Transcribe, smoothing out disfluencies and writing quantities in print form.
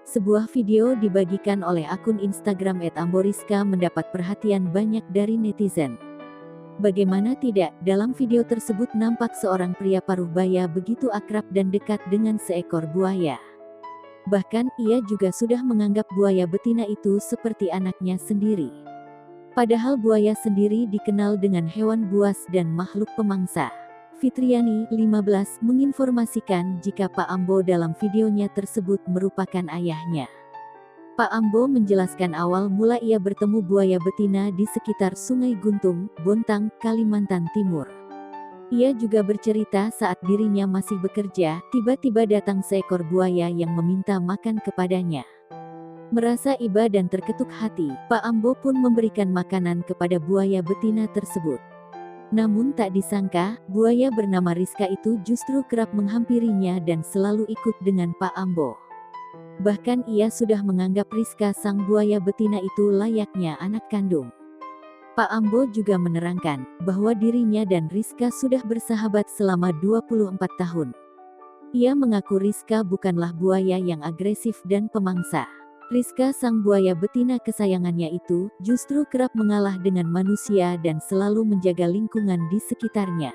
Sebuah video dibagikan oleh akun Instagram @amboriska mendapat perhatian banyak dari netizen. Bagaimana tidak, dalam video tersebut nampak seorang pria paruh baya begitu akrab dan dekat dengan seekor buaya. Bahkan, ia juga sudah menganggap buaya betina itu seperti anaknya sendiri. Padahal buaya sendiri dikenal dengan hewan buas dan makhluk pemangsa. Fitriani, 15, menginformasikan jika Pak Ambo dalam videonya tersebut merupakan ayahnya. Pak Ambo menjelaskan awal mula ia bertemu buaya betina di sekitar Sungai Guntung, Bontang, Kalimantan Timur. Ia juga bercerita saat dirinya masih bekerja, tiba-tiba datang seekor buaya yang meminta makan kepadanya. Merasa iba dan terketuk hati, Pak Ambo pun memberikan makanan kepada buaya betina tersebut. Namun tak disangka, buaya bernama Rizka itu justru kerap menghampirinya dan selalu ikut dengan Pak Ambo. Bahkan ia sudah menganggap Rizka sang buaya betina itu layaknya anak kandung. Pak Ambo juga menerangkan bahwa dirinya dan Rizka sudah bersahabat selama 24 tahun. Ia mengaku Rizka bukanlah buaya yang agresif dan pemangsa. Rizka sang buaya betina kesayangannya itu justru kerap mengalah dengan manusia dan selalu menjaga lingkungan di sekitarnya.